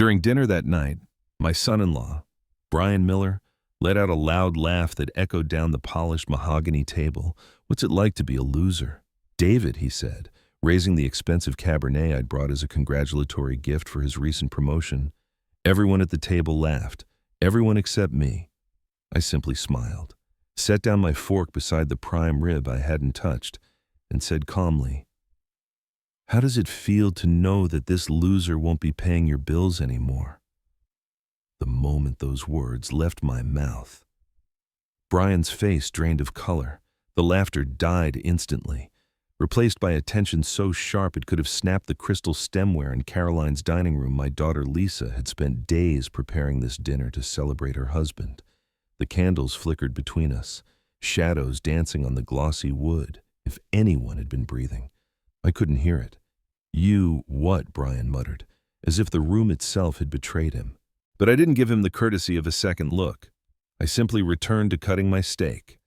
During dinner that night, my son-in-law, Brian Miller, let out a loud laugh that echoed down the polished mahogany table. "What's it like to be a loser?" "David," he said, raising the expensive Cabernet I'd brought as a congratulatory gift for his recent promotion. Everyone at the table laughed, everyone except me. I simply smiled, set down my fork beside the prime rib I hadn't touched, and said calmly, "How does it feel to know that this loser won't be paying your bills anymore?" The moment those words left my mouth, Brian's face drained of color. The laughter died instantly, replaced by a tension so sharp it could have snapped the crystal stemware in Caroline's dining room. My daughter Lisa had spent days preparing this dinner to celebrate her husband. The candles flickered between us, shadows dancing on the glossy wood. If anyone had been breathing, I couldn't hear it. "You what?" Brian muttered, as if the room itself had betrayed him. But I didn't give him the courtesy of a second look. I simply returned to cutting my steak.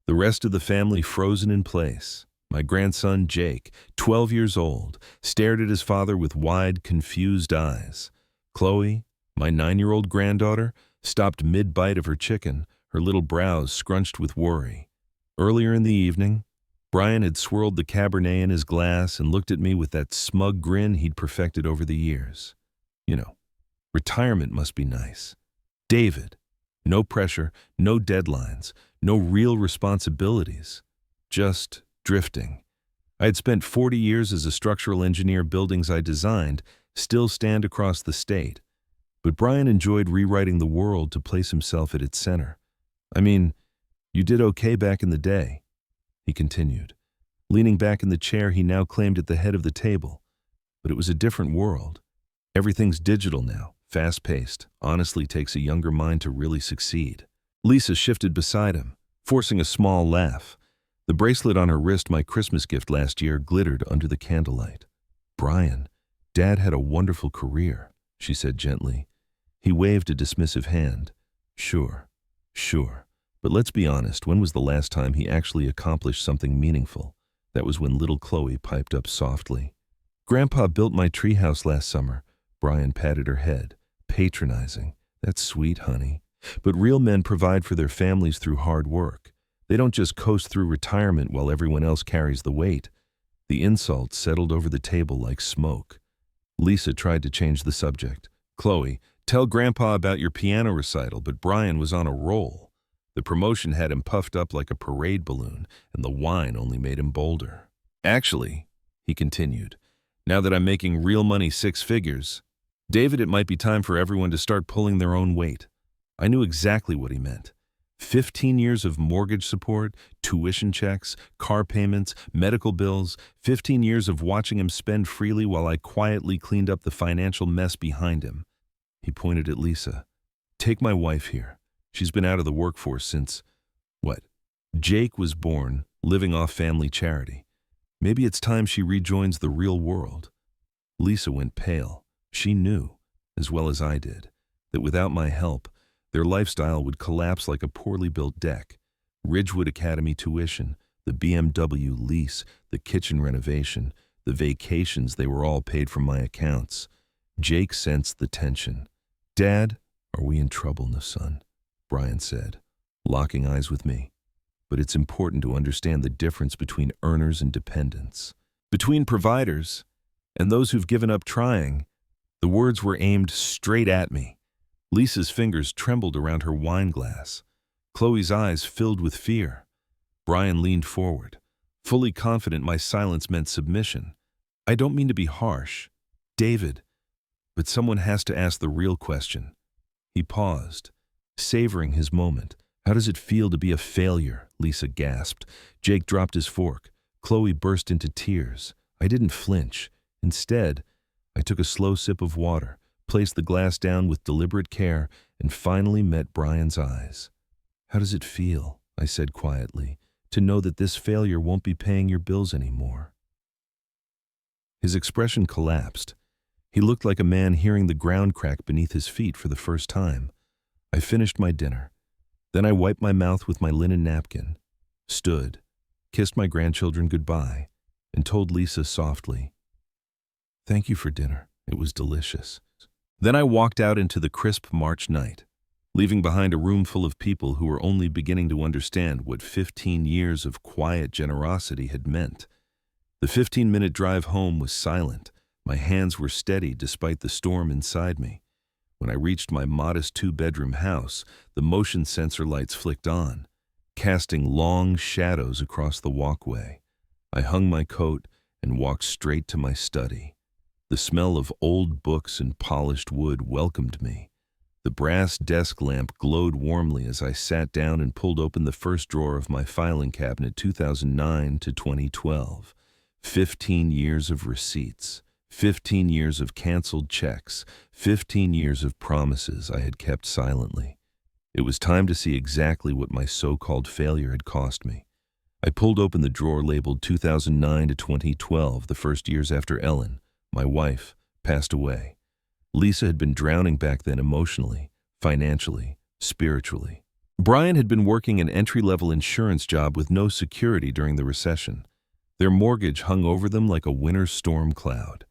The rest of the family frozen in place. My grandson, Jake, 12 years old, stared at his father with wide, confused eyes. Chloe, my 9-year-old granddaughter, stopped mid-bite of her chicken, her little brows scrunched with worry. Earlier in the evening, Brian had swirled the Cabernet in his glass and looked at me with that smug grin he'd perfected over the years. Retirement must be nice. David, no pressure, no deadlines, no real responsibilities, just drifting. I had spent 40 years as a structural engineer. Buildings I designed still stand across the state. But Brian enjoyed rewriting the world to place himself at its center. "I mean, you did okay back in the day," he continued, leaning back in the chair he now claimed at the head of the table. "But it was a different world. Everything's digital now, fast-paced. Honestly, takes a younger mind to really succeed." Lisa shifted beside him, forcing a small laugh. The bracelet on her wrist, my Christmas gift last year, glittered under the candlelight. "Brian, Dad had a wonderful career," she said gently. He waved a dismissive hand. Sure. But let's be honest, when was the last time he actually accomplished something meaningful?" That was when little Chloe piped up softly. "Grandpa built my treehouse last summer." Brian patted her head, patronizing. "That's sweet, honey. But real men provide for their families through hard work. They don't just coast through retirement while everyone else carries the weight." The insult settled over the table like smoke. Lisa tried to change the subject. "Chloe, tell Grandpa about your piano recital," but Brian was on a roll. The promotion had him puffed up like a parade balloon, and the wine only made him bolder. "Actually," he continued, "now that I'm making real money, 6 figures, David, it might be time for everyone to start pulling their own weight." I knew exactly what he meant. 15 years of mortgage support, tuition checks, car payments, medical bills, 15 years of watching him spend freely while I quietly cleaned up the financial mess behind him. He pointed at Lisa. "Take my wife here. She's been out of the workforce since, Jake was born, living off family charity. Maybe it's time she rejoins the real world." Lisa went pale. She knew, as well as I did, that without my help, their lifestyle would collapse like a poorly built deck. Ridgewood Academy tuition, the BMW lease, the kitchen renovation, the vacations, they were all paid from my accounts. Jake sensed the tension. "Dad, are we in trouble, no son?" Brian said, locking eyes with me. "But it's important to understand the difference between earners and dependents. Between providers and those who've given up trying." The words were aimed straight at me. Lisa's fingers trembled around her wine glass. Chloe's eyes filled with fear. Brian leaned forward, fully confident my silence meant submission. "I don't mean to be harsh, David, but someone has to ask the real question." He paused, savoring his moment. "How does it feel to be a failure?" Lisa gasped. Jake dropped his fork. Chloe burst into tears. I didn't flinch. Instead, I took a slow sip of water, placed the glass down with deliberate care, and finally met Brian's eyes. "How does it feel," I said quietly, "to know that this failure won't be paying your bills anymore?" His expression collapsed. He looked like a man hearing the ground crack beneath his feet for the first time. I finished my dinner. Then I wiped my mouth with my linen napkin, stood, kissed my grandchildren goodbye, and told Lisa softly, "Thank you for dinner. It was delicious." Then I walked out into the crisp March night, leaving behind a room full of people who were only beginning to understand what 15 years of quiet generosity had meant. The 15-minute drive home was silent. My hands were steady despite the storm inside me. When I reached my modest two-bedroom house, the motion sensor lights flicked on, casting long shadows across the walkway. I hung my coat and walked straight to my study. The smell of old books and polished wood welcomed me. The brass desk lamp glowed warmly as I sat down and pulled open the first drawer of my filing cabinet, 2009 to 2012. 15 years of receipts, 15 years of canceled checks, 15 years of promises I had kept silently. It was time to see exactly what my so-called failure had cost me. I pulled open the drawer labeled 2009 to 2012, the first years after Ellen, my wife, passed away. Lisa had been drowning back then emotionally, financially, spiritually. Brian had been working an entry-level insurance job with no security during the recession. Their mortgage hung over them like a winter storm cloud.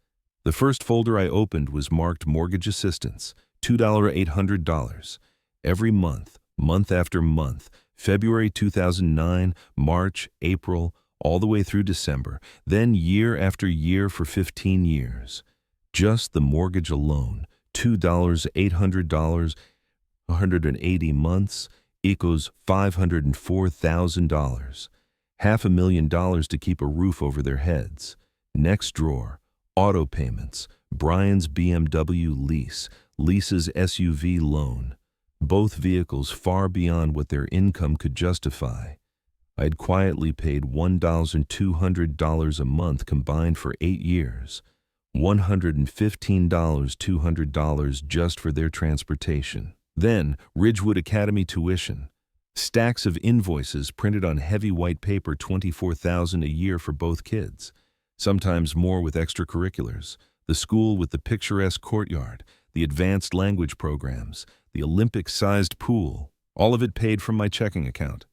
The first folder I opened was marked Mortgage Assistance, $2,800. Every month, month after month, February 2009, March, April, all the way through December, then year after year for 15 years. Just the mortgage alone, $2,800, 180 months, equals $504,000. $500,000 to keep a roof over their heads. Next drawer, auto payments, Brian's BMW lease, Lisa's SUV loan. Both vehicles far beyond what their income could justify. I had quietly paid $1,200 a month combined for 8 years. $115,200 just for their transportation. Then, Ridgewood Academy tuition. Stacks of invoices printed on heavy white paper, $24,000 a year for both kids. Sometimes more with extracurriculars. The school with the picturesque courtyard, the advanced language programs, the Olympic-sized pool. All of it paid from my checking account.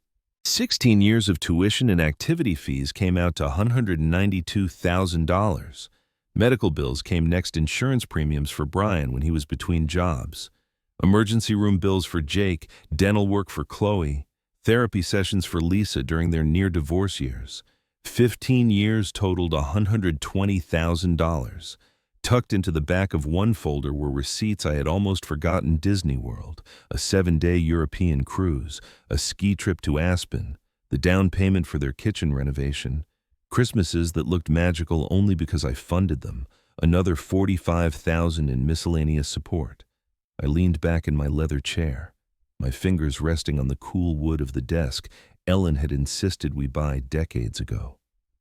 16 years of tuition and activity fees came out to $192,000. Medical bills came next, insurance premiums for Brian when he was between jobs. Emergency room bills for Jake, dental work for Chloe, therapy sessions for Lisa during their near-divorce years. 15 years totaled $120,000. Tucked into the back of one folder were receipts I had almost forgotten: Disney World, a 7-day European cruise, a ski trip to Aspen, the down payment for their kitchen renovation, Christmases that looked magical only because I funded them, another $45,000 in miscellaneous support. I leaned back in my leather chair, my fingers resting on the cool wood of the desk Ellen had insisted we buy decades ago.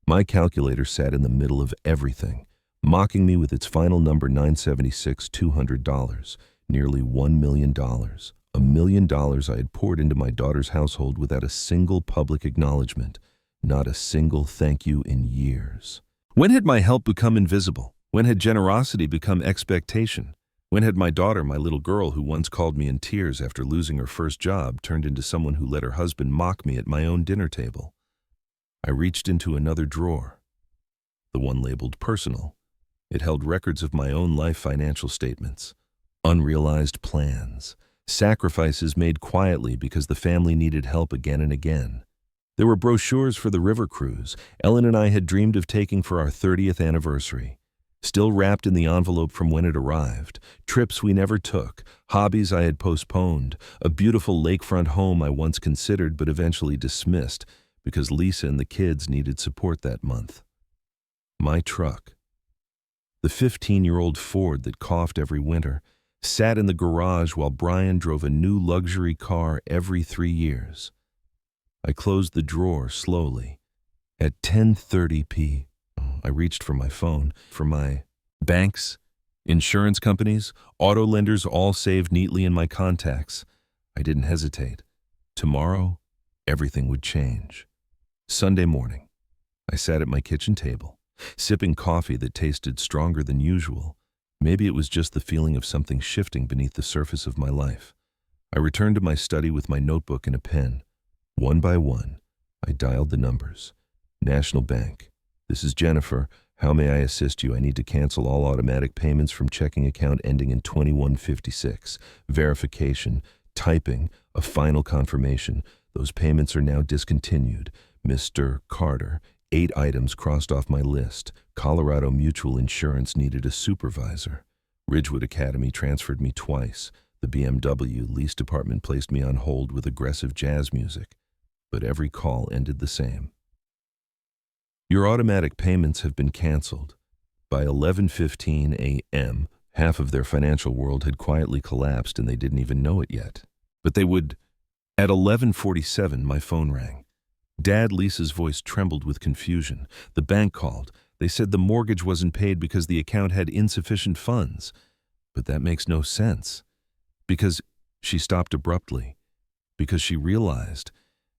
My calculator sat in the middle of everything, mocking me with its final number, $976,200, nearly $1 million. $1 million I had poured into my daughter's household without a single public acknowledgement, not a single thank you in years. When had my help become invisible? When had generosity become expectation? When had my daughter, my little girl who once called me in tears after losing her first job, turned into someone who let her husband mock me at my own dinner table? I reached into another drawer, the one labeled Personal. It held records of my own life financial statements, unrealized plans, sacrifices made quietly because the family needed help again and again. There were brochures for the river cruise Ellen and I had dreamed of taking for our 30th anniversary. Still wrapped in the envelope from when it arrived, trips we never took, hobbies I had postponed, a beautiful lakefront home I once considered but eventually dismissed because Lisa and the kids needed support that month. My truck, the 15-year-old Ford that coughed every winter, sat in the garage while Brian drove a new luxury car every 3 years. I closed the drawer slowly. At 10:30 p.m., I reached for my phone, for my banks, insurance companies, auto lenders, all saved neatly in my contacts. I didn't hesitate. Tomorrow, everything would change. Sunday morning, I sat at my kitchen table, sipping coffee that tasted stronger than usual. Maybe it was just the feeling of something shifting beneath the surface of my life. I returned to my study with my notebook and a pen. One by one, I dialed the numbers. National Bank. This is Jennifer. How may I assist you? I need to cancel all automatic payments from checking account ending in 2156. Verification, typing, a final confirmation. Those payments are now discontinued. Mr. Carter, 8 items crossed off my list. Colorado Mutual Insurance needed a supervisor. Ridgewood Academy transferred me twice. The BMW lease department placed me on hold with aggressive jazz music. But every call ended the same. Your automatic payments have been canceled. By 11:15 a.m., half of their financial world had quietly collapsed and they didn't even know it yet. But they would. At 11:47, my phone rang. Dad Lisa's voice trembled with confusion. The bank called. They said the mortgage wasn't paid because the account had insufficient funds. But that makes no sense. Because she stopped abruptly. Because she realized.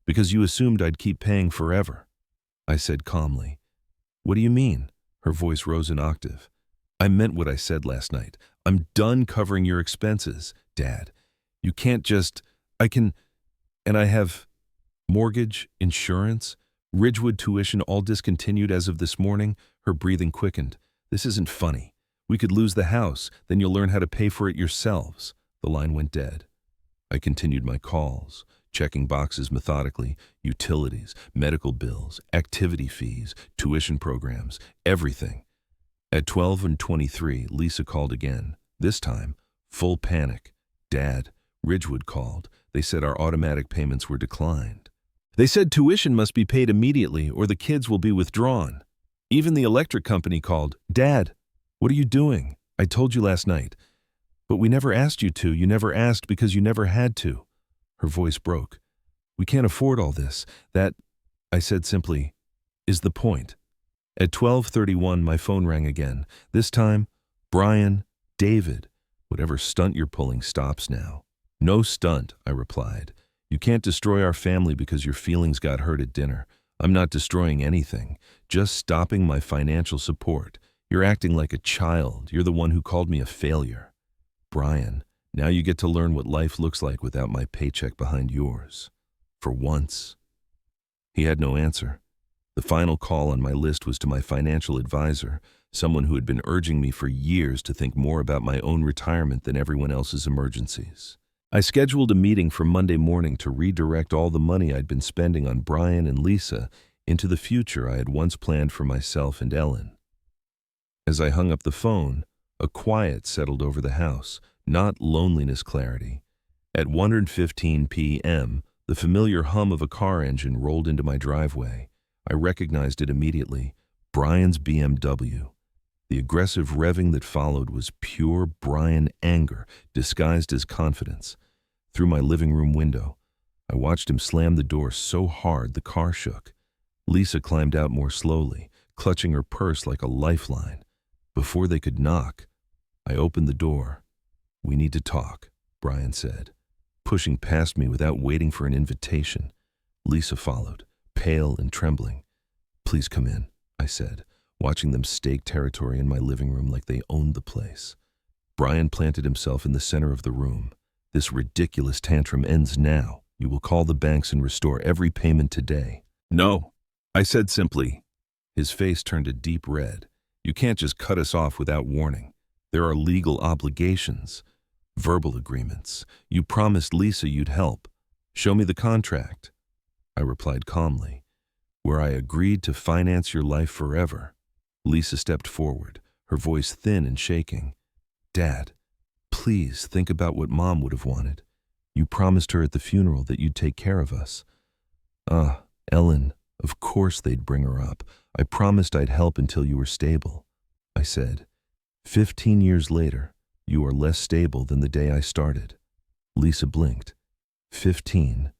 Because you assumed I'd keep paying forever. I said calmly. What do you mean? Her voice rose an octave. I meant what I said last night. I'm done covering your expenses, Dad. You can't just... And I have mortgage, insurance, Ridgewood tuition all discontinued as of this morning. Her breathing quickened. This isn't funny. We could lose the house, then you'll learn how to pay for it yourselves. The line went dead. I continued my calls, checking boxes methodically, utilities, medical bills, activity fees, tuition programs, everything. At 12:23, Lisa called again. This time, full panic. Dad, Ridgewood called. They said our automatic payments were declined. They said tuition must be paid immediately or the kids will be withdrawn. Even the electric company called. Dad, what are you doing? I told you last night. But we never asked you to. You never asked because you never had to. Her voice broke. We can't afford all this. That, I said simply, is the point. At 12:31, my phone rang again. This time, Brian, David, whatever stunt you're pulling stops now. No stunt, I replied. You can't destroy our family because your feelings got hurt at dinner. I'm not destroying anything, just stopping my financial support. You're acting like a child. You're the one who called me a failure. Brian, now you get to learn what life looks like without my paycheck behind yours. For once. He had no answer. The final call on my list was to my financial advisor, someone who had been urging me for years to think more about my own retirement than everyone else's emergencies. I scheduled a meeting for Monday morning to redirect all the money I'd been spending on Brian and Lisa into the future I had once planned for myself and Ellen. As I hung up the phone, a quiet settled over the house, not loneliness clarity. At 1:15 p.m., the familiar hum of a car engine rolled into my driveway. I recognized it immediately, Brian's BMW. The aggressive revving that followed was pure Brian anger, disguised as confidence. Through my living room window, I watched him slam the door so hard the car shook. Lisa climbed out more slowly, clutching her purse like a lifeline. Before they could knock, I opened the door. We need to talk, Brian said, pushing past me without waiting for an invitation. Lisa followed, pale and trembling. Please come in, I said, watching them stake territory in my living room like they owned the place. Brian planted himself in the center of the room. This ridiculous tantrum ends now. You will call the banks and restore every payment today. No, I said simply. His face turned a deep red. You can't just cut us off without warning. There are legal obligations, verbal agreements. You promised Lisa you'd help. Show me the contract. I replied calmly, where I agreed to finance your life forever. Lisa stepped forward, her voice thin and shaking. Dad, please think about what Mom would have wanted. You promised her at the funeral that you'd take care of us. Ellen, of course they'd bring her up. I promised I'd help until you were stable. I said, 15 years later, you are less stable than the day I started. Lisa blinked. 15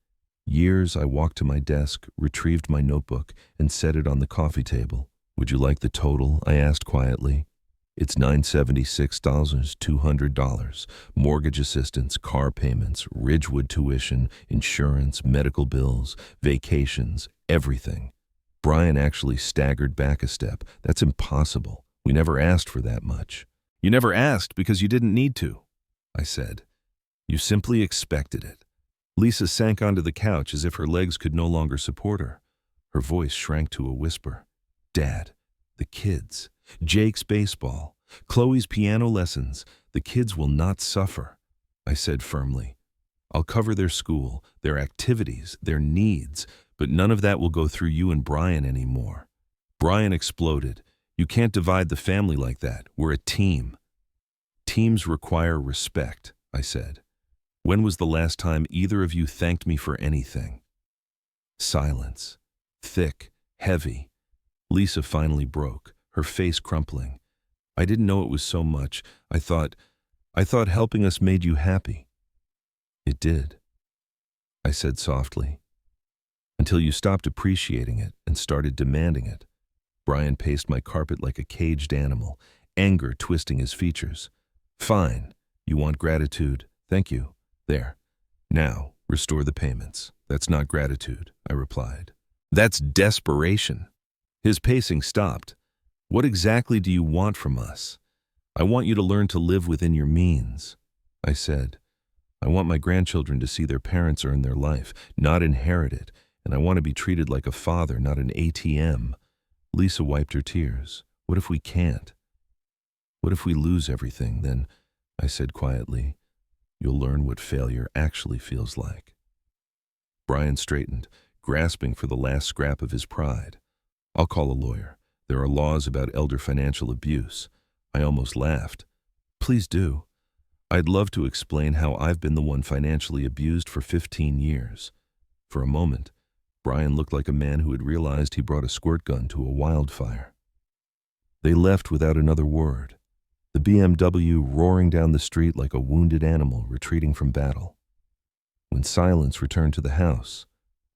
years. I walked to my desk, retrieved my notebook, and set it on the coffee table. Would you like the total? I asked quietly. It's $976,200. Mortgage assistance, car payments, Ridgewood tuition, insurance, medical bills, vacations, everything. Brian actually staggered back a step. That's impossible. We never asked for that much. You never asked because you didn't need to, I said. You simply expected it. Lisa sank onto the couch as if her legs could no longer support her. Her voice shrank to a whisper. Dad, The kids. Jake's baseball. Chloe's piano lessons. The kids will not suffer, I said firmly. I'll cover their school, their activities, their needs, but none of that will go through you and Brian anymore. Brian exploded. You can't divide the family like that. We're a team. Teams require respect, I said. When was the last time either of you thanked me for anything? Silence. Thick, heavy. Lisa finally broke, her face crumpling. I didn't know it was so much. I thought helping us made you happy. It did, I said softly. Until you stopped appreciating it and started demanding it. Brian paced my carpet like a caged animal, anger twisting his features. Fine, you want gratitude. Thank you. There. Now, restore the payments. That's not gratitude, I replied. That's desperation. His pacing stopped. What exactly do you want from us? I want you to learn to live within your means, I said. I want my grandchildren to see their parents earn their life, not inherit it, and I want to be treated like a father, not an ATM. Lisa wiped her tears. What if we can't? What if we lose everything? Then, I said quietly, you'll learn what failure actually feels like. Brian straightened, grasping for the last scrap of his pride. I'll call a lawyer. There are laws about elder financial abuse. I almost laughed. Please do. I'd love to explain how I've been the one financially abused for 15 years. For a moment, Brian looked like a man who had realized he brought a squirt gun to a wildfire. They left without another word, the BMW roaring down the street like a wounded animal retreating from battle. When silence returned to the house,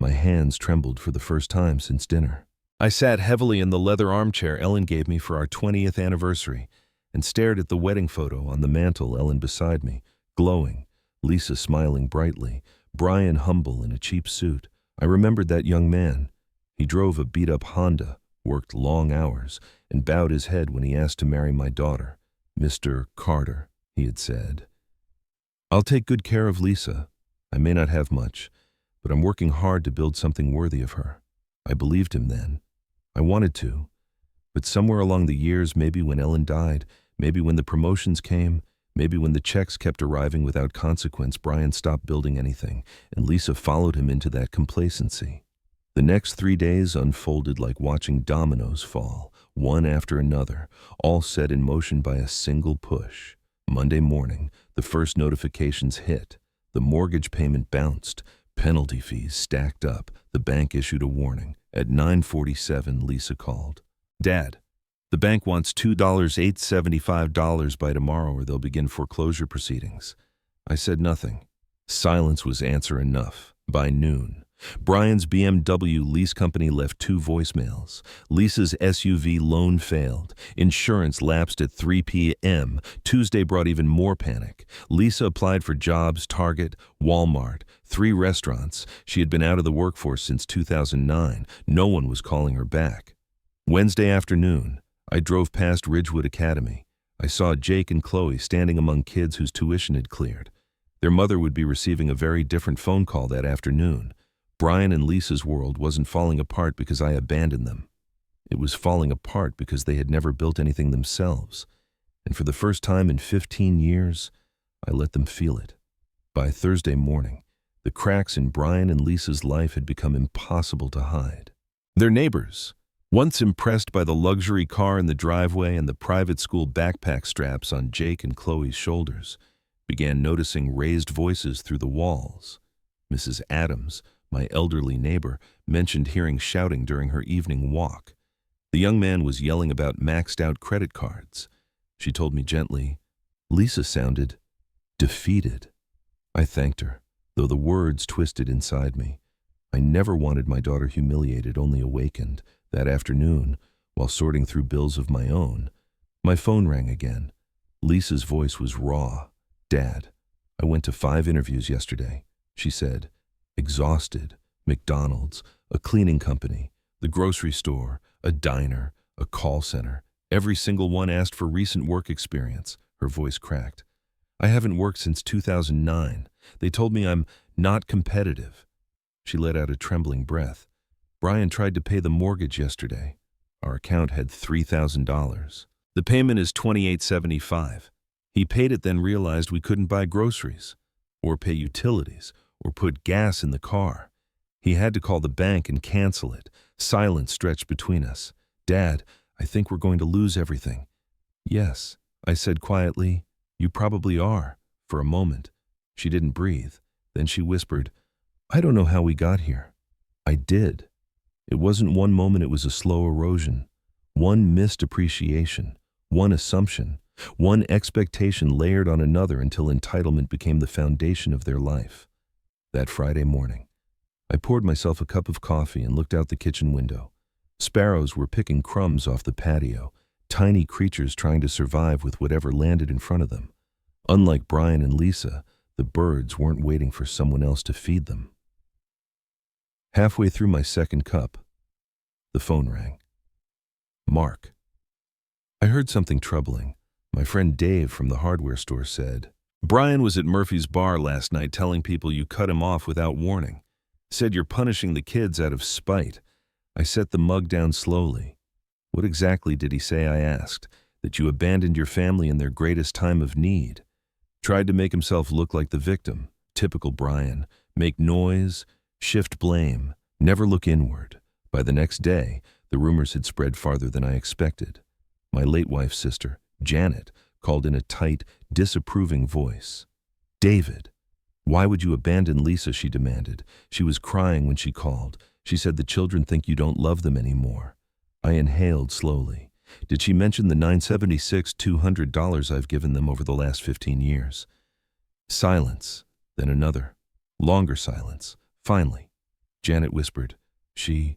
my hands trembled for the first time since dinner. I sat heavily in the leather armchair Ellen gave me for our 20th anniversary and stared at the wedding photo on the mantel, Ellen beside me, glowing, Lisa smiling brightly, Brian humble in a cheap suit. I remembered that young man. He drove a beat-up Honda, worked long hours, and bowed his head when he asked to marry my daughter. Mr. Carter, he had said. I'll take good care of Lisa. I may not have much, but I'm working hard to build something worthy of her. I believed him then. I wanted to. But somewhere along the years, maybe when Ellen died, maybe when the promotions came, maybe when the checks kept arriving without consequence, Brian stopped building anything, and Lisa followed him into that complacency. The next 3 days unfolded like watching dominoes fall, one after another, all set in motion by a single push. Monday morning, the first notifications hit. The mortgage payment bounced. Penalty fees stacked up. The bank issued a warning. At 9:47, Lisa called. Dad, the bank wants $2,875 by tomorrow or they'll begin foreclosure proceedings. I said nothing. Silence was answer enough. By noon, Brian's BMW lease company left 2 voicemails. Lisa's SUV loan failed. Insurance lapsed at 3 p.m. Tuesday brought even more panic. Lisa applied for jobs, Target, Walmart, 3 restaurants. She had been out of the workforce since 2009. No one was calling her back. Wednesday afternoon, I drove past Ridgewood Academy. I saw Jake and Chloe standing among kids whose tuition had cleared. Their mother would be receiving a very different phone call that afternoon. Brian and Lisa's world wasn't falling apart because I abandoned them. It was falling apart because they had never built anything themselves. And for the first time in 15 years, I let them feel it. By Thursday morning, the cracks in Brian and Lisa's life had become impossible to hide. Their neighbors, once impressed by the luxury car in the driveway and the private school backpack straps on Jake and Chloe's shoulders, began noticing raised voices through the walls. Mrs. Adams, my elderly neighbor, mentioned hearing shouting during her evening walk. The young man was yelling about maxed-out credit cards. She told me gently, Lisa sounded defeated. I thanked her, though the words twisted inside me. I never wanted my daughter humiliated, only awakened. That afternoon, while sorting through bills of my own, my phone rang again. Lisa's voice was raw. Dad, I went to 5 interviews yesterday, she said. Exhausted. McDonald's, a cleaning company, the grocery store, a diner, a call center. Every single one asked for recent work experience. Her voice cracked. I haven't worked since 2009. They told me I'm not competitive. She let out a trembling breath. Brian tried to pay the mortgage yesterday. Our account had $3,000. The payment is $28.75. He paid it, then realized we couldn't buy groceries, or pay utilities, or put gas in the car. He had to call the bank and cancel it. Silence stretched between us. "Dad, I think we're going to lose everything." "Yes," I said quietly. "You probably are." For a moment, she didn't breathe. Then she whispered, "I don't know how we got here." I did. It wasn't one moment, it was a slow erosion. One missed appreciation, one assumption, one expectation layered on another until entitlement became the foundation of their life. That Friday morning, I poured myself a cup of coffee and looked out the kitchen window. Sparrows were picking crumbs off the patio, tiny creatures trying to survive with whatever landed in front of them. Unlike Brian and Lisa, the birds weren't waiting for someone else to feed them. Halfway through my second cup, the phone rang. Mark. I heard something troubling. My friend Dave from the hardware store said, "Brian was at Murphy's bar last night telling people you cut him off without warning. Said you're punishing the kids out of spite." I set the mug down slowly. "What exactly did he say?" I asked. "That you abandoned your family in their greatest time of need." Tried to make himself look like the victim. Typical Brian. Make noise, shift blame, never look inward. By the next day, the rumors had spread farther than I expected. My late wife's sister, Janet, called in a tight, disapproving voice. "David, why would you abandon Lisa?" she demanded. She was crying when she called. She said the children think you don't love them anymore. I inhaled slowly. Did she mention the $976, $200 I've given them over the last 15 years? Silence, then another, longer silence. Finally, Janet whispered, She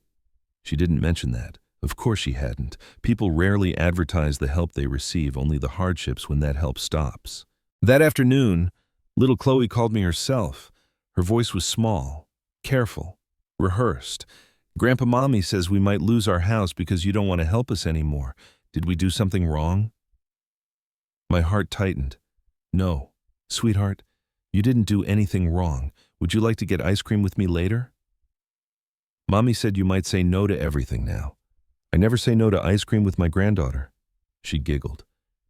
didn't mention that. Of course she hadn't. People rarely advertise the help they receive, only the hardships when that help stops. That afternoon, little Chloe called me herself. Her voice was small, careful, rehearsed. "Grandpa, Mommy says we might lose our house because you don't want to help us anymore. Did we do something wrong?" My heart tightened. "No, sweetheart, you didn't do anything wrong. Would you like to get ice cream with me later?" "Mommy said you might say no to everything now." "I never say no to ice cream with my granddaughter." She giggled,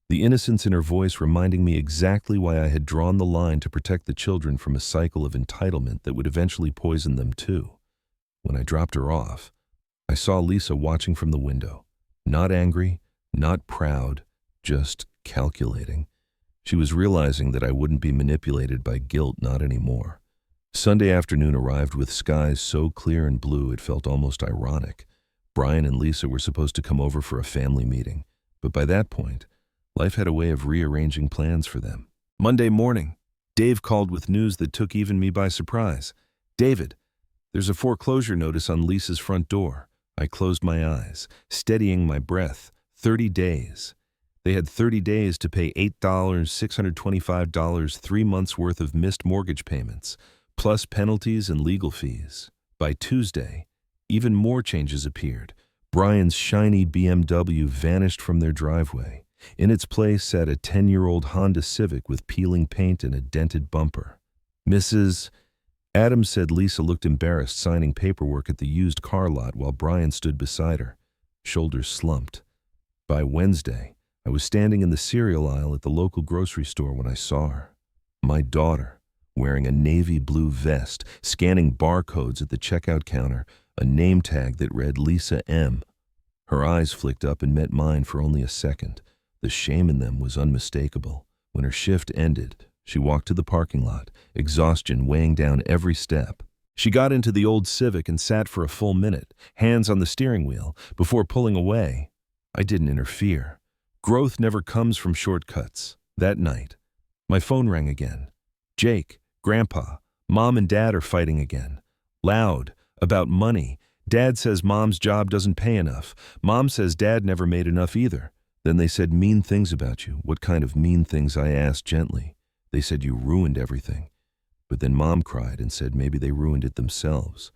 the innocence in her voice reminding me exactly why I had drawn the line to protect the children from a cycle of entitlement that would eventually poison them too. When I dropped her off, I saw Lisa watching from the window. Not angry, not proud, just calculating. She was realizing that I wouldn't be manipulated by guilt, not anymore. Sunday afternoon arrived with skies so clear and blue it felt almost ironic. Brian and Lisa were supposed to come over for a family meeting, but by that point, life had a way of rearranging plans for them. Monday morning, Dave called with news that took even me by surprise. "David, there's a foreclosure notice on Lisa's front door." I closed my eyes, steadying my breath. 30 days. They had 30 days to pay $8,625, 3 months' worth of missed mortgage payments, plus penalties and legal fees. By Tuesday, even more changes appeared. Brian's shiny BMW vanished from their driveway. In its place sat a 10-year-old Honda Civic with peeling paint and a dented bumper. Mrs. Adams said Lisa looked embarrassed signing paperwork at the used car lot while Brian stood beside her, shoulders slumped. By Wednesday, I was standing in the cereal aisle at the local grocery store when I saw her. My daughter, wearing a navy blue vest, scanning barcodes at the checkout counter, a name tag that read Lisa M. Her eyes flicked up and met mine for only a second. The shame in them was unmistakable. When her shift ended, she walked to the parking lot, exhaustion weighing down every step. She got into the old Civic and sat for a full minute, hands on the steering wheel, before pulling away. I didn't interfere. Growth never comes from shortcuts. That night, my phone rang again. "Jake, Grandpa, Mom and Dad are fighting again. Loud, about money. Dad says Mom's job doesn't pay enough. Mom says Dad never made enough either. Then they said mean things about you." "What kind of mean things?" I asked gently. "They said you ruined everything." But then Mom cried and said maybe they ruined it themselves.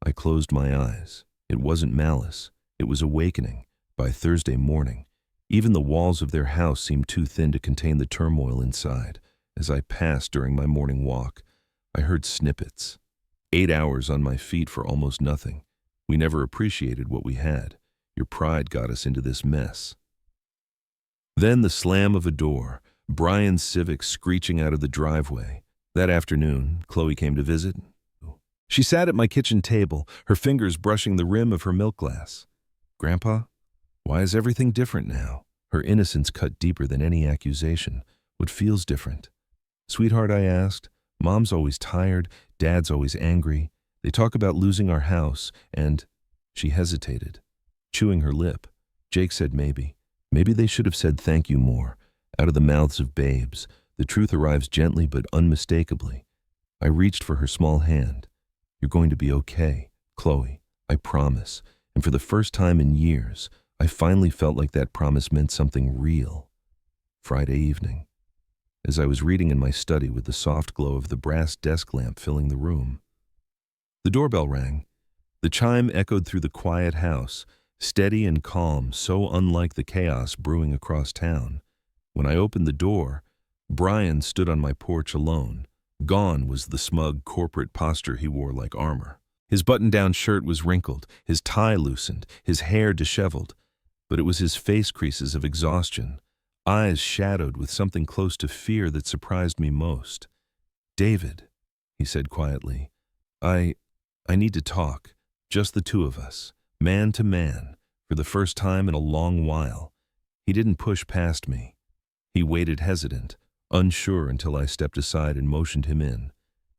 I closed my eyes. It wasn't malice. It was awakening. By Thursday morning, even the walls of their house seemed too thin to contain the turmoil inside. As I passed during my morning walk, I heard snippets. 8 hours on my feet for almost nothing. We never appreciated what we had. Your pride got us into this mess." Then the slam of a door, Brian's Civic screeching out of the driveway. That afternoon, Chloe came to visit. She sat at my kitchen table, her fingers brushing the rim of her milk glass. "Grandpa, why is everything different now?" Her innocence cut deeper than any accusation. "What feels different?" "Sweetheart," I asked, "Mom's always tired, Dad's always angry. They talk about losing our house, and—" She hesitated, chewing her lip. Jake said maybe. Maybe they should have said thank you more. Out of the mouths of babes, the truth arrives gently but unmistakably. I reached for her small hand. "You're going to be okay, Chloe, I promise." And for the first time in years, I finally felt like that promise meant something real. Friday evening. As I was reading in my study with the soft glow of the brass desk lamp filling the room, the doorbell rang. The chime echoed through the quiet house, steady and calm, so unlike the chaos brewing across town. When I opened the door, Brian stood on my porch alone. Gone was the smug corporate posture he wore like armor. His button-down shirt was wrinkled, his tie loosened, his hair disheveled. But it was his face creases of exhaustion, eyes shadowed with something close to fear that surprised me most. "David," he said quietly, I need to talk, just the two of us, man to man, for the first time in a long while." He didn't push past me. He waited hesitant, unsure until I stepped aside and motioned him in.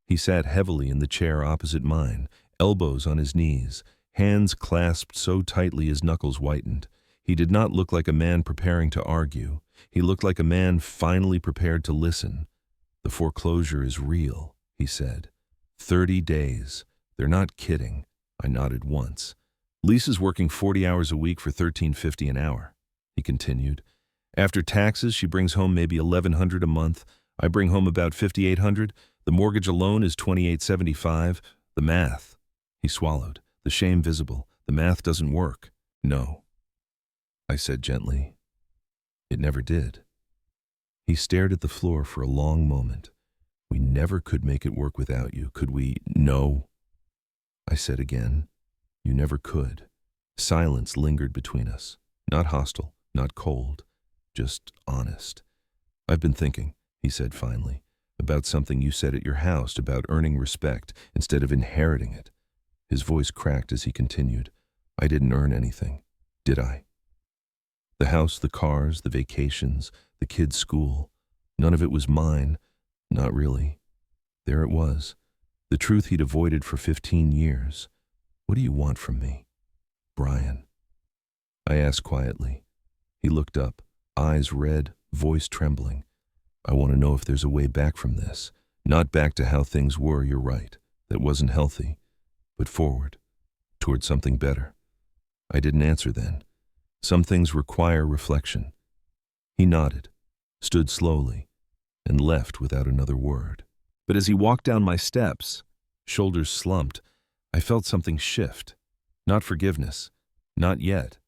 He sat heavily in the chair opposite mine, elbows on his knees, hands clasped so tightly his knuckles whitened. He did not look like a man preparing to argue. He looked like a man finally prepared to listen. "The foreclosure is real," he said. 30 days. They're not kidding." I nodded once. "Lisa's working 40 hours a week for $13.50 an hour," he continued. "After taxes, she brings home maybe $1,100 a month. I bring home about $5,800. The mortgage alone is $2,875. The math." He swallowed, the shame visible. "The math doesn't work." "No," I said gently. "It never did." He stared at the floor for a long moment. "We never could make it work without you, could we?" "No," I said again. "You never could." Silence lingered between us. Not hostile, not cold, just honest. "I've been thinking," he said finally, "about something you said at your house about earning respect instead of inheriting it." His voice cracked as he continued. "I didn't earn anything, did I? The house, the cars, the vacations, the kids' school, none of it was mine. Not really. There it was, the truth he'd avoided for 15 years. What do you want from me, Brian?" I asked quietly. He looked up, eyes red, voice trembling. "I want to know if there's a way back from this. Not back to how things were, you're right. That wasn't healthy. But forward, toward something better." I didn't answer then. Some things require reflection. He nodded, stood slowly, and left without another word. But as he walked down my steps, shoulders slumped, I felt something shift. Not forgiveness, not yet,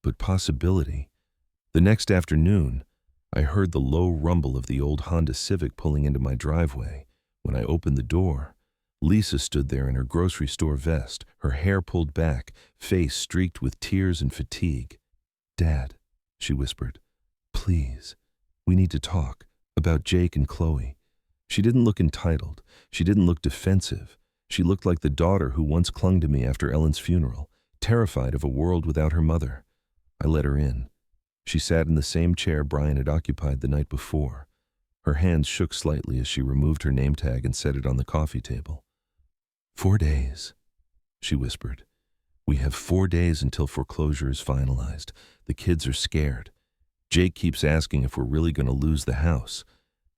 but possibility. The next afternoon, I heard the low rumble of the old Honda Civic pulling into my driveway. When I opened the door, Lisa stood there in her grocery store vest, her hair pulled back, face streaked with tears and fatigue. "Dad," she whispered, "please, we need to talk about Jake and Chloe." She didn't look entitled. She didn't look defensive. She looked like the daughter who once clung to me after Ellen's funeral, terrified of a world without her mother. I let her in. She sat in the same chair Brian had occupied the night before. Her hands shook slightly as she removed her name tag and set it on the coffee table. 4 days, she whispered. "We have 4 days until foreclosure is finalized. The kids are scared. Jake keeps asking if we're really going to lose the house.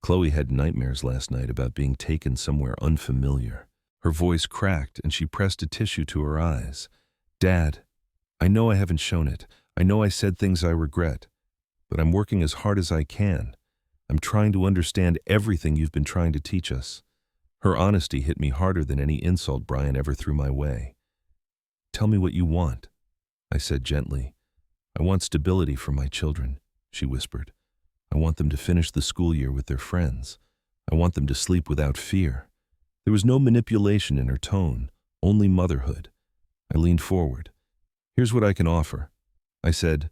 Chloe had nightmares last night about being taken somewhere unfamiliar." Her voice cracked and she pressed a tissue to her eyes. "Dad, I know I haven't shown it. I know I said things I regret. But I'm working as hard as I can. I'm trying to understand everything you've been trying to teach us." Her honesty hit me harder than any insult Brian ever threw my way. "Tell me what you want," I said gently. "I want stability for my children," she whispered. "I want them to finish the school year with their friends. I want them to sleep without fear." There was no manipulation in her tone, only motherhood. I leaned forward. "Here's what I can offer," I said,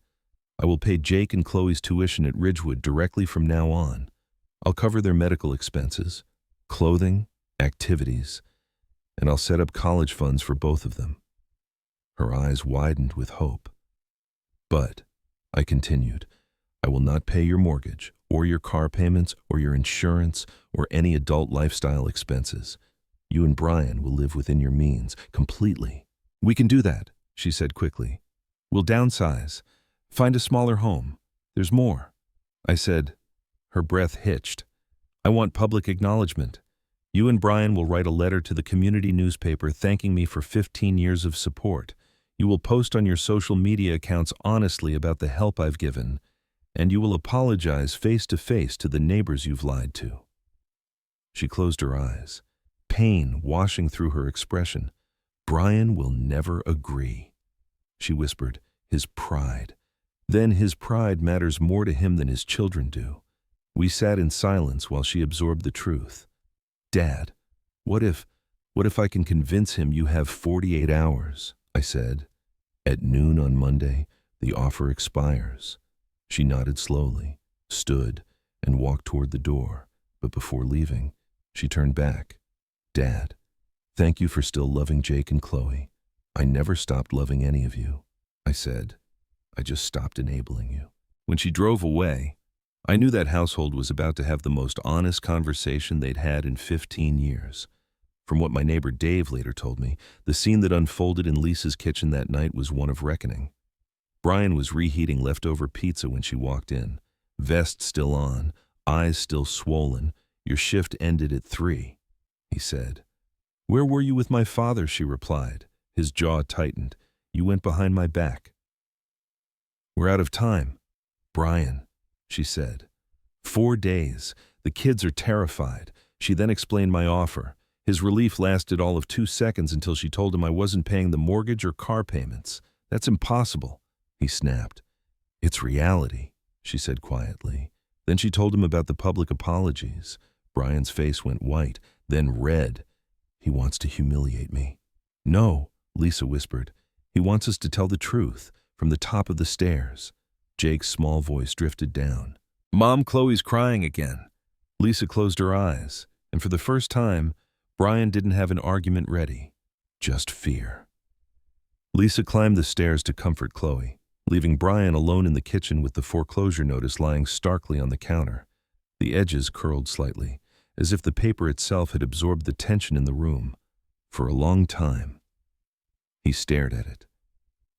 I will pay Jake and Chloe's tuition at Ridgewood directly from now on. I'll cover their medical expenses, clothing, activities, and I'll set up college funds for both of them. Her eyes widened with hope. But, I continued, I will not pay your mortgage, or your car payments, or your insurance, or any adult lifestyle expenses. You and Brian will live within your means, completely. We can do that, she said quickly. We'll downsize, find a smaller home. There's more. I said. Her breath hitched. I want public acknowledgement. You and Brian will write a letter to the community newspaper thanking me for 15 years of support. You will post on your social media accounts honestly about the help I've given, and you will apologize face to face to the neighbors you've lied to. She closed her eyes, pain washing through her expression. Brian will never agree. She whispered, his pride. Then his pride matters more to him than his children do. We sat in silence while she absorbed the truth. Dad, what if I can convince him you have 48 hours? I said. At noon on Monday, the offer expires. She nodded slowly, stood, and walked toward the door, but before leaving, she turned back. Dad, thank you for still loving Jake and Chloe. I never stopped loving any of you. I said, I just stopped enabling you. When she drove away, I knew that household was about to have the most honest conversation they'd had in 15 years. From what my neighbor Dave later told me, the scene that unfolded in Lisa's kitchen that night was one of reckoning. Brian was reheating leftover pizza when she walked in, vest still on, eyes still swollen. Your shift ended at 3, he said. Where were you with my father? She replied. His jaw tightened. You went behind my back. We're out of time. Brian, she said. 4 days. The kids are terrified. She then explained my offer. His relief lasted all of 2 seconds until she told him I wasn't paying the mortgage or car payments. That's impossible, he snapped. It's reality, she said quietly. Then she told him about the public apologies. Brian's face went white, then red. He wants to humiliate me. No, Lisa whispered. He wants us to tell the truth, from the top of the stairs. Jake's small voice drifted down. Mom, Chloe's crying again. Lisa closed her eyes, and for the first time, Brian didn't have an argument ready, just fear. Lisa climbed the stairs to comfort Chloe, leaving Brian alone in the kitchen with the foreclosure notice lying starkly on the counter. The edges curled slightly, as if the paper itself had absorbed the tension in the room. For a long time, he stared at it.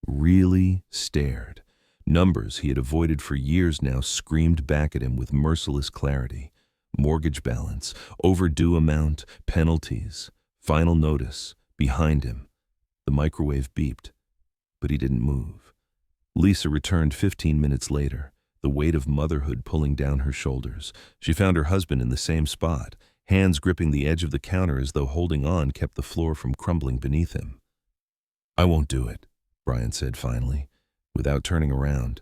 Really stared. Numbers he had avoided for years now screamed back at him with merciless clarity. Mortgage balance, overdue amount, penalties, final notice, behind him. The microwave beeped, but he didn't move. Lisa returned 15 minutes later, the weight of motherhood pulling down her shoulders. She found her husband in the same spot, hands gripping the edge of the counter as though holding on kept the floor from crumbling beneath him. I won't do it, Brian said finally, without turning around.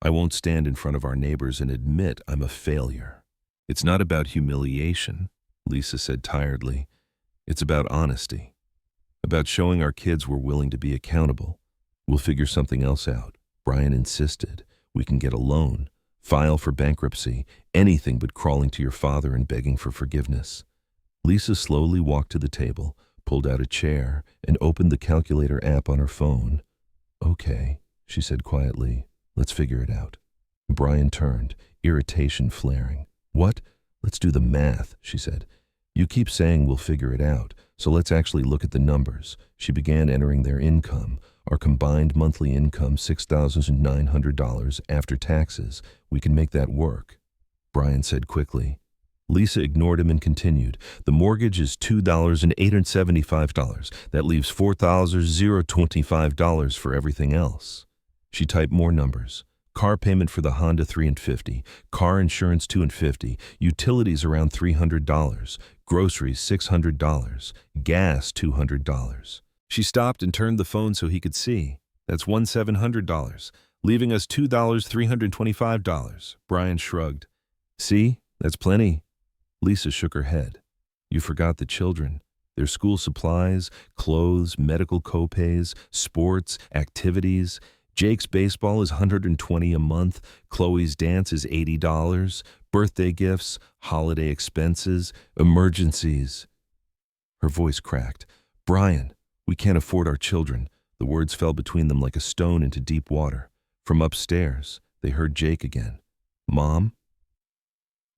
I won't stand in front of our neighbors and admit I'm a failure. It's not about humiliation, Lisa said tiredly. It's about honesty. About showing our kids we're willing to be accountable. We'll figure something else out. Brian insisted. We can get a loan, file for bankruptcy, anything but crawling to your father and begging for forgiveness. Lisa slowly walked to the table, pulled out a chair, and opened the calculator app on her phone. Okay, she said quietly. Let's figure it out. Brian turned, irritation flaring. What? Let's do the math, she said. You keep saying we'll figure it out, so let's actually look at the numbers. She began entering their income. Our combined monthly income, $6,900 after taxes. We can make that work, Brian said quickly. Lisa ignored him and continued. The mortgage is $2,875. That leaves $4,025 for everything else. She typed more numbers. Car payment for the Honda $350, car insurance $250, utilities around $300, groceries $600, gas $200. She stopped and turned the phone so he could see. That's $1,700, leaving us $2,325. Brian shrugged. See, that's plenty. Lisa shook her head. You forgot the children. Their school supplies, clothes, medical copays, sports, activities. Jake's baseball is $120 a month, Chloe's dance is $80, birthday gifts, holiday expenses, emergencies. Her voice cracked. Brian, we can't afford our children. The words fell between them like a stone into deep water. From upstairs, they heard Jake again. Mom?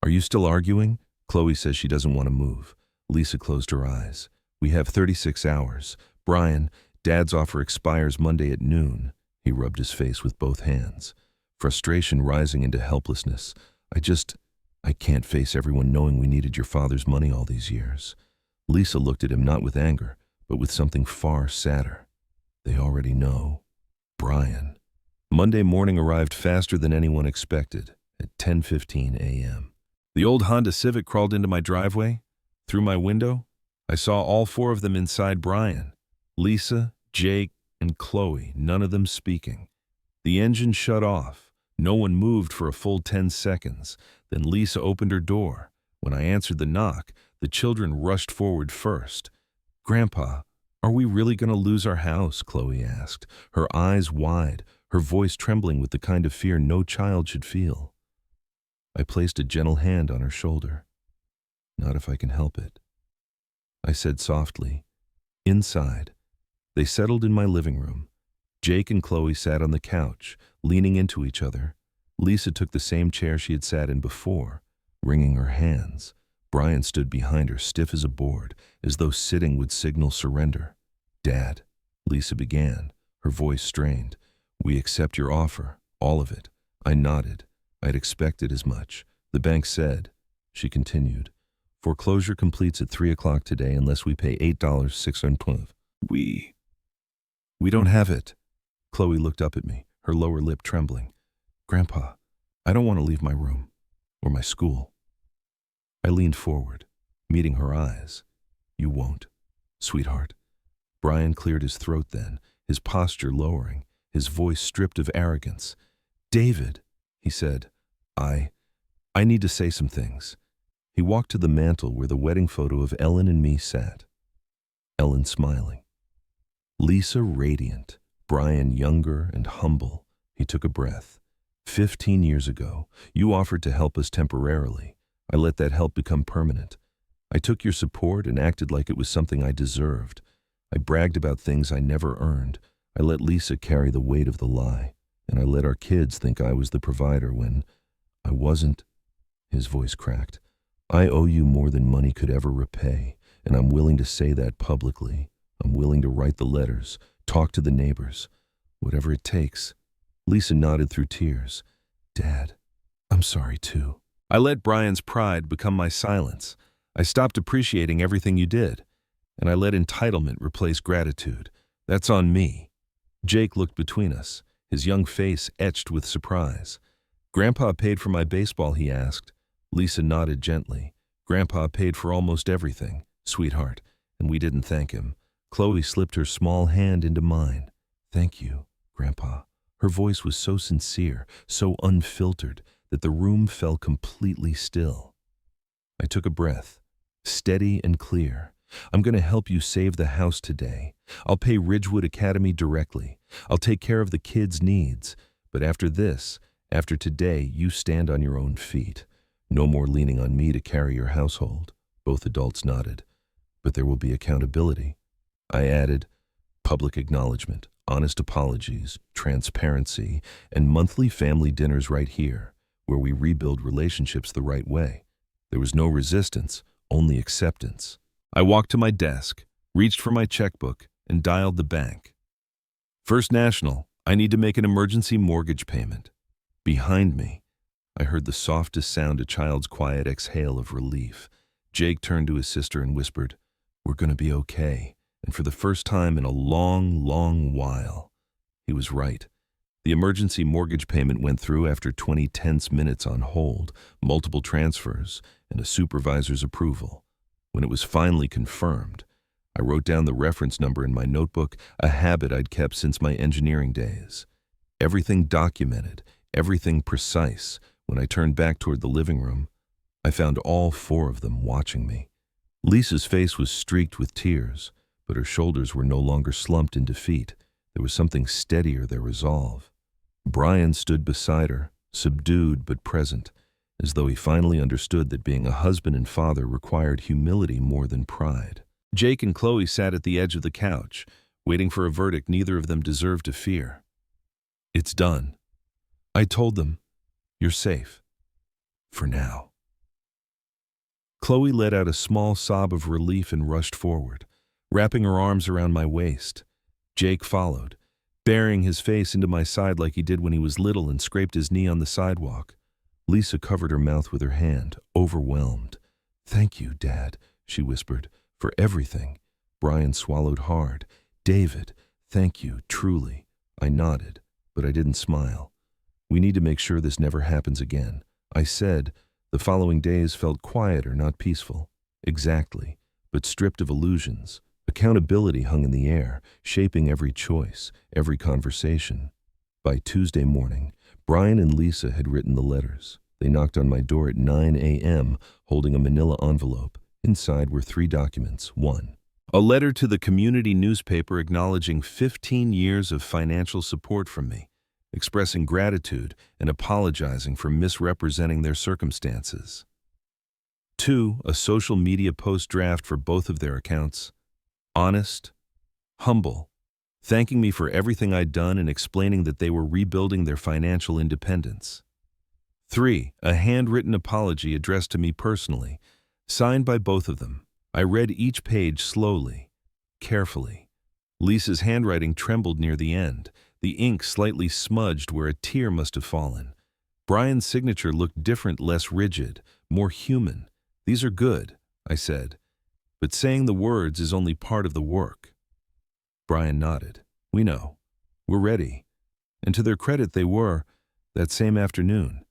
Are you still arguing? Chloe says she doesn't want to move. Lisa closed her eyes. We have 36 hours. Brian, Dad's offer expires Monday at noon. He rubbed his face with both hands. Frustration rising into helplessness. I can't face everyone knowing we needed your father's money all these years. Lisa looked at him not with anger, but with something far sadder. They already know. Brian. Monday morning arrived faster than anyone expected, at 10:15 a.m. The old Honda Civic crawled into my driveway. Through my window, I saw all four of them inside Brian. Lisa, Jake, and Chloe, none of them speaking. The engine shut off. No one moved for a full 10 seconds. Then Lisa opened her door. When I answered the knock, the children rushed forward first. Grandpa, are we really going to lose our house? Chloe asked, her eyes wide, her voice trembling with the kind of fear no child should feel. I placed a gentle hand on her shoulder. Not if I can help it. I said softly. Inside. They settled in my living room. Jake and Chloe sat on the couch, leaning into each other. Lisa took the same chair she had sat in before, wringing her hands. Brian stood behind her, stiff as a board, as though sitting would signal surrender. Dad, Lisa began, her voice strained. We accept your offer, all of it. I nodded. I'd expected as much. The bank said, she continued, foreclosure completes at 3 o'clock today unless we pay $8.06. We don't have it. Chloe looked up at me, her lower lip trembling. Grandpa, I don't want to leave my room, or my school. I leaned forward, meeting her eyes. You won't, sweetheart. Brian cleared his throat then, his posture lowering, his voice stripped of arrogance. David, he said, I need to say some things. He walked to the mantel where the wedding photo of Ellen and me sat. Ellen smiling. Lisa radiant, Brian younger and humble. He took a breath. 15 years ago, you offered to help us temporarily. I let that help become permanent. I took your support and acted like it was something I deserved. I bragged about things I never earned. I let Lisa carry the weight of the lie, and I let our kids think I was the provider when I wasn't. His voice cracked. I owe you more than money could ever repay, and I'm willing to say that publicly. I'm willing to write the letters, talk to the neighbors, whatever it takes. Lisa nodded through tears. Dad, I'm sorry too. I let Brian's pride become my silence. I stopped appreciating everything you did, and I let entitlement replace gratitude. That's on me. Jake looked between us, his young face etched with surprise. Grandpa paid for my baseball, he asked. Lisa nodded gently. Grandpa paid for almost everything, sweetheart, and we didn't thank him. Chloe slipped her small hand into mine. Thank you, Grandpa. Her voice was so sincere, so unfiltered, that the room fell completely still. I took a breath, steady and clear. I'm going to help you save the house today. I'll pay Ridgewood Academy directly. I'll take care of the kids' needs. But after this, after today, you stand on your own feet. No more leaning on me to carry your household. Both adults nodded. But there will be accountability. I added, public acknowledgement, honest apologies, transparency, and monthly family dinners right here, where we rebuild relationships the right way. There was no resistance, only acceptance. I walked to my desk, reached for my checkbook, and dialed the bank. First National, I need to make an emergency mortgage payment. Behind me, I heard the softest sound a child's quiet exhale of relief. Jake turned to his sister and whispered, "We're going to be okay." And for the first time in a long, long while, he was right. The emergency mortgage payment went through after 20 tense minutes on hold, multiple transfers, and a supervisor's approval. When it was finally confirmed, I wrote down the reference number in my notebook, a habit I'd kept since my engineering days. Everything documented, everything precise. When I turned back toward the living room, I found all four of them watching me. Lisa's face was streaked with tears, but her shoulders were no longer slumped in defeat. There was something steadier their resolve. Brian stood beside her, subdued but present, as though he finally understood that being a husband and father required humility more than pride. Jake and Chloe sat at the edge of the couch, waiting for a verdict neither of them deserved to fear. "It's done. I told them, you're safe. For now." Chloe let out a small sob of relief and rushed forward, wrapping her arms around my waist. Jake followed, burying his face into my side like he did when he was little and scraped his knee on the sidewalk. Lisa covered her mouth with her hand, overwhelmed. "Thank you, Dad," she whispered, "for everything." Brian swallowed hard. "David, thank you, truly." I nodded, but I didn't smile. "We need to make sure this never happens again," I said. The following days felt quieter, not peaceful. Exactly, but stripped of illusions. Accountability hung in the air, shaping every choice, every conversation. By Tuesday morning, Brian and Lisa had written the letters. They knocked on my door at 9 a.m., holding a manila envelope. Inside were 3 documents. 1. A letter to the community newspaper acknowledging 15 years of financial support from me, expressing gratitude and apologizing for misrepresenting their circumstances. 2. A social media post draft for both of their accounts. Honest, humble, thanking me for everything I'd done and explaining that they were rebuilding their financial independence. 3. A handwritten apology addressed to me personally, signed by both of them. I read each page slowly, carefully. Lisa's handwriting trembled near the end, the ink slightly smudged where a tear must have fallen. Brian's signature looked different, less rigid, more human. "These are good," I said. "But saying the words is only part of the work." Brian nodded. "We know. We're ready." And to their credit, they were. That same afternoon,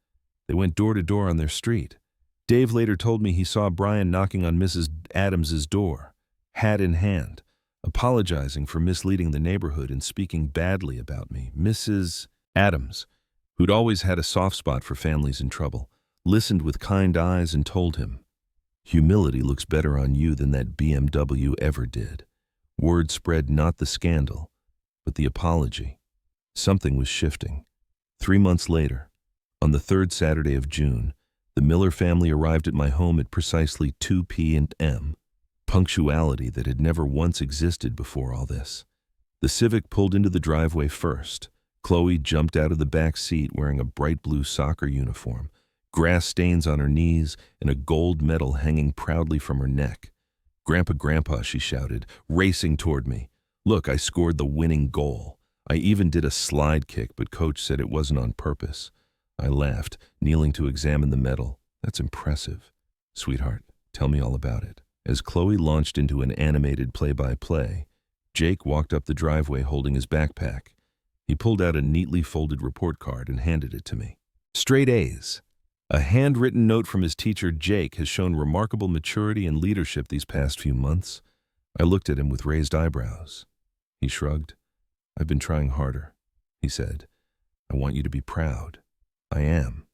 they went door to door on their street. Dave later told me he saw Brian knocking on Mrs. Adams's door, hat in hand, apologizing for misleading the neighborhood and speaking badly about me. Mrs. Adams, who'd always had a soft spot for families in trouble, listened with kind eyes and told him, "Humility looks better on you than that BMW ever did." Word spread, not the scandal, but the apology. Something was shifting. 3 months later, on the 3rd Saturday of June, the Miller family arrived at my home at precisely 2 p.m., punctuality that had never once existed before all this. The Civic pulled into the driveway first. Chloe jumped out of the back seat wearing a bright blue soccer uniform, grass stains on her knees, and a gold medal hanging proudly from her neck. Grandpa," she shouted, racing toward me. "Look, I scored the winning goal. I even did a slide kick, but Coach said it wasn't on purpose." I laughed, kneeling to examine the medal. "That's impressive." "Sweetheart, tell me all about it." As Chloe launched into an animated play-by-play, Jake walked up the driveway holding his backpack. He pulled out a neatly folded report card and handed it to me. "Straight A's. A handwritten note from his teacher. Jake has shown remarkable maturity and leadership these past few months." I looked at him with raised eyebrows. He shrugged. "I've been trying harder," he said. "I want you to be proud." "I am."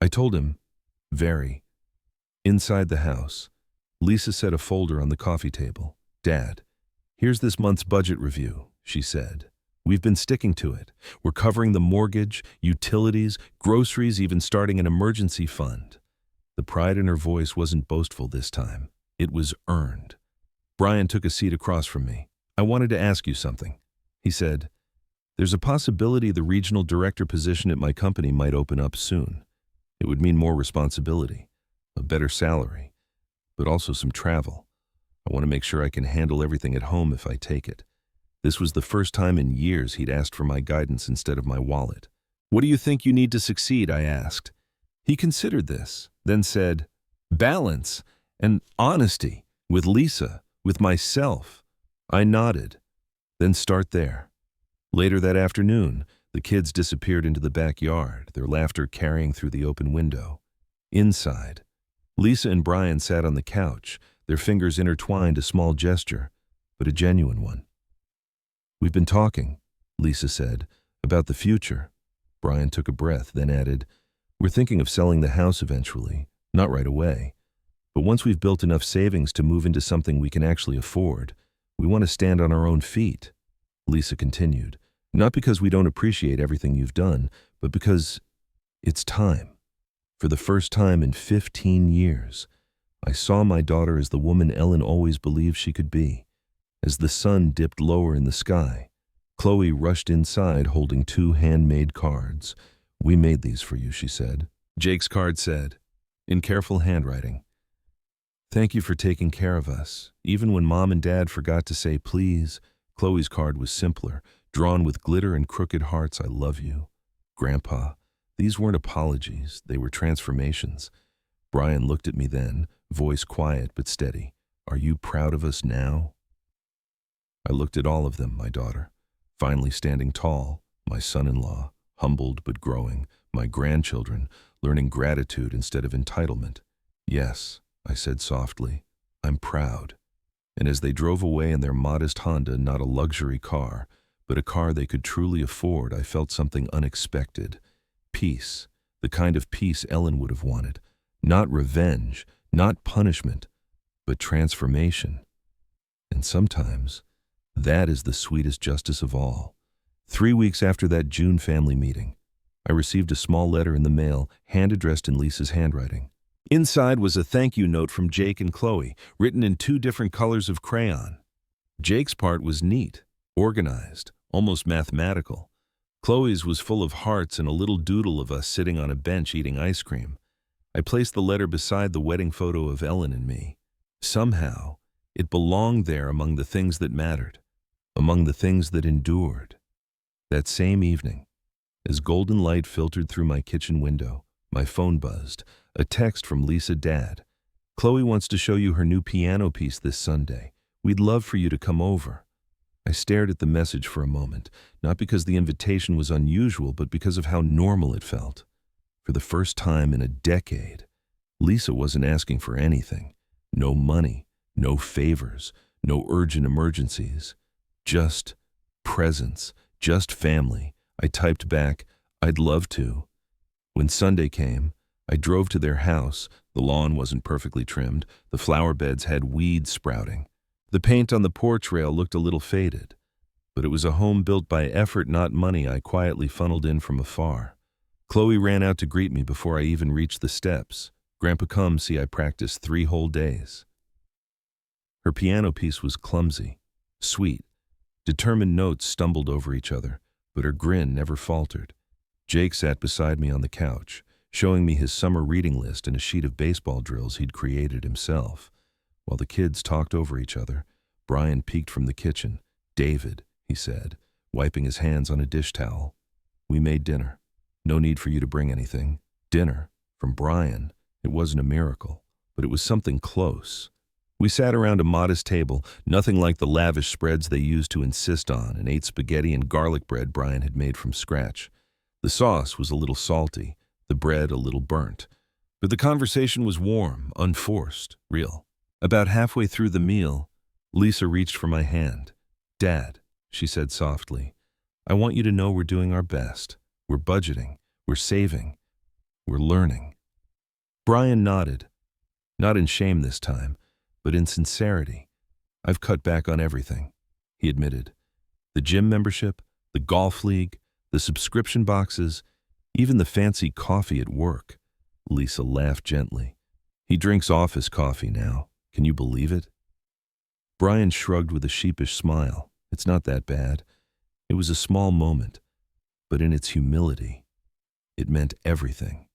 I told him, "Very." Inside the house, Lisa set a folder on the coffee table. "Dad, here's this month's budget review," she said. "We've been sticking to it. We're covering the mortgage, utilities, groceries, even starting an emergency fund." The pride in her voice wasn't boastful this time. It was earned. Brian took a seat across from me. "I wanted to ask you something," he said. "There's a possibility the regional director position at my company might open up soon. It would mean more responsibility, a better salary, but also some travel. I want to make sure I can handle everything at home if I take it." This was the first time in years he'd asked for my guidance instead of my wallet. "What do you think you need to succeed?" I asked. He considered this, then said, "Balance and honesty with Lisa, with myself." I nodded. "Then start there." Later that afternoon, the kids disappeared into the backyard, their laughter carrying through the open window. Inside, Lisa and Brian sat on the couch, their fingers intertwined, a small gesture, but a genuine one. "We've been talking," Lisa said, "about the future." Brian took a breath, then added, "We're thinking of selling the house eventually, not right away. But once we've built enough savings to move into something we can actually afford, we want to stand on our own feet." Lisa continued, Not because we don't appreciate everything you've done, but because it's time. For the first time in 15 years, I saw my daughter as the woman Ellen always believed she could be. As the sun dipped lower in the sky, Chloe rushed inside holding 2 handmade cards. "We made these for you," she said. Jake's card said, in careful handwriting, "Thank you for taking care of us. Even when Mom and Dad forgot to say please." Chloe's card was simpler, drawn with glitter and crooked hearts. "I love you, Grandpa." These weren't apologies, they were transformations. Brian looked at me then, voice quiet but steady. "Are you proud of us now?" I looked at all of them, my daughter, finally standing tall, my son-in-law, humbled but growing, my grandchildren, learning gratitude instead of entitlement. "Yes," I said softly, "I'm proud." And as they drove away in their modest Honda, not a luxury car, but a car they could truly afford, I felt something unexpected. Peace, the kind of peace Ellen would have wanted. Not revenge, not punishment, but transformation. And sometimes, that is the sweetest justice of all. 3 weeks after that June family meeting, I received a small letter in the mail, hand-addressed in Lisa's handwriting. Inside was a thank you note from Jake and Chloe, written in 2 different colors of crayon. Jake's part was neat, organized, almost mathematical. Chloe's was full of hearts and a little doodle of us sitting on a bench eating ice cream. I placed the letter beside the wedding photo of Ellen and me. Somehow, it belonged there among the things that mattered, among the things that endured. That same evening, as golden light filtered through my kitchen window, my phone buzzed, a text from Lisa. "Dad, Chloe wants to show you her new piano piece this Sunday. We'd love for you to come over." I stared at the message for a moment, not because the invitation was unusual, but because of how normal it felt. For the first time in a decade, Lisa wasn't asking for anything. No money, no favors, no urgent emergencies. Just presence, just family. I typed back, "I'd love to." When Sunday came, I drove to their house. The lawn wasn't perfectly trimmed. The flower beds had weeds sprouting. The paint on the porch rail looked a little faded. But it was a home built by effort, not money, I quietly funneled in from afar. Chloe ran out to greet me before I even reached the steps. "Grandpa, come see I practiced 3 whole days." Her piano piece was clumsy, sweet. Determined notes stumbled over each other, but her grin never faltered. Jake sat beside me on the couch, showing me his summer reading list and a sheet of baseball drills he'd created himself. While the kids talked over each other, Brian peeked from the kitchen. "David," he said, wiping his hands on a dish towel, "we made dinner. No need for you to bring anything." Dinner, from Brian, it wasn't a miracle, but it was something close. We sat around a modest table, nothing like the lavish spreads they used to insist on, and ate spaghetti and garlic bread Brian had made from scratch. The sauce was a little salty, the bread a little burnt, but the conversation was warm, unforced, real. About halfway through the meal, Lisa reached for my hand. "Dad," she said softly, "I want you to know we're doing our best. We're budgeting, we're saving, we're learning." Brian nodded, not in shame this time, but in sincerity. "I've cut back on everything," he admitted. "The gym membership, the golf league, the subscription boxes, even the fancy coffee at work." Lisa laughed gently. "He drinks office coffee now. Can you believe it?" Brian shrugged with a sheepish smile. "It's not that bad." It was a small moment, but in its humility, it meant everything.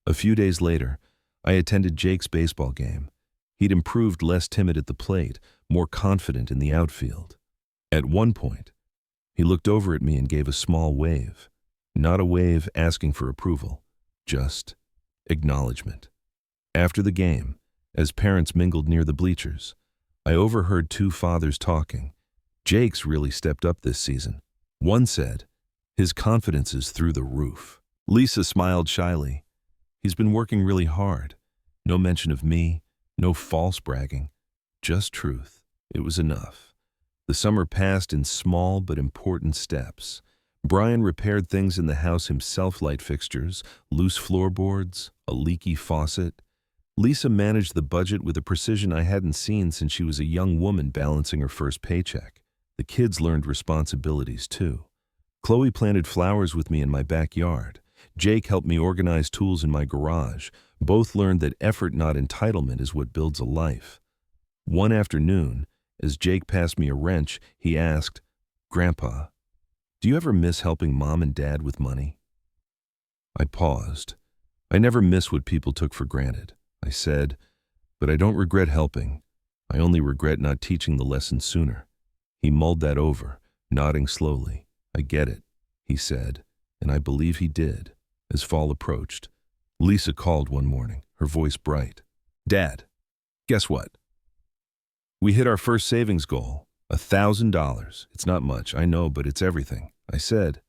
A few days later, I attended Jake's baseball game. He'd improved, less timid at the plate, more confident in the outfield. At one point, he looked over at me and gave a small wave. Not a wave asking for approval, just acknowledgement. After the game, as parents mingled near the bleachers, I overheard 2 fathers talking. "Jake's really stepped up this season." One said, "His confidence is through the roof." Lisa smiled shyly. "He's been working really hard. No mention of me, no false bragging, just truth." It was enough. The summer passed in small but important steps. Brian repaired things in the house himself, light fixtures, loose floorboards, a leaky faucet. Lisa managed the budget with a precision I hadn't seen since she was a young woman balancing her first paycheck. The kids learned responsibilities too. Chloe planted flowers with me in my backyard. Jake helped me organize tools in my garage. Both learned that effort, not entitlement, is what builds a life. One afternoon, as Jake passed me a wrench, he asked, "Grandpa, do you ever miss helping Mom and Dad with money?" I paused. I never miss what people took for granted. I said, "But I don't regret helping. I only regret not teaching the lesson sooner." He mulled that over, nodding slowly. "I get it," he said, and I believe he did. As fall approached, Lisa called one morning, her voice bright. "Dad, guess what? We hit our first savings goal, $1,000. It's not much, I know, but it's everything," I said,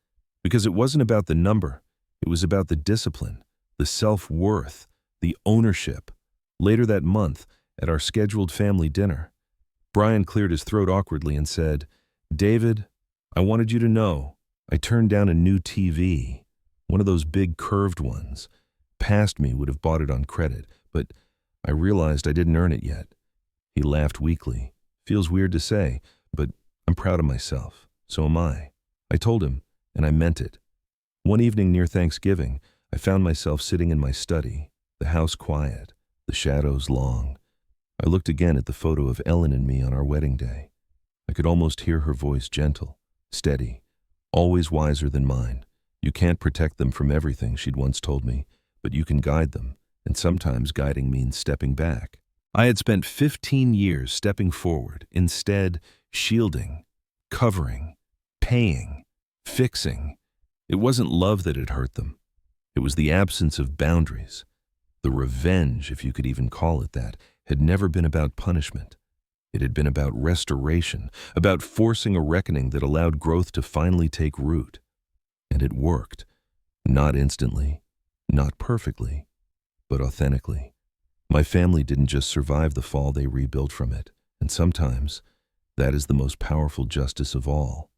because it wasn't about the number. It was about the discipline, the self-worth, the ownership. Later that month, at our scheduled family dinner, Brian cleared his throat awkwardly and said, "David, I wanted you to know I turned down a new TV, one of those big curved ones. Past me would have bought it on credit, but I realized I didn't earn it yet." He laughed weakly. "Feels weird to say, but I'm proud of myself. So am I." I told him, and I meant it. One evening near Thanksgiving, I found myself sitting in my study, the house quiet, the shadows long. I looked again at the photo of Ellen and me on our wedding day. I could almost hear her voice, gentle, steady, always wiser than mine. "You can't protect them from everything," she'd once told me, "but you can guide them, and sometimes guiding means stepping back." I had spent 15 years stepping forward, instead shielding, covering, paying, fixing. It wasn't love that had hurt them. It was the absence of boundaries. The revenge, if you could even call it that, had never been about punishment. It had been about restoration, about forcing a reckoning that allowed growth to finally take root. And it worked. Not instantly, not perfectly, but authentically. My family didn't just survive the fall, they rebuilt from it. And sometimes, that is the most powerful justice of all.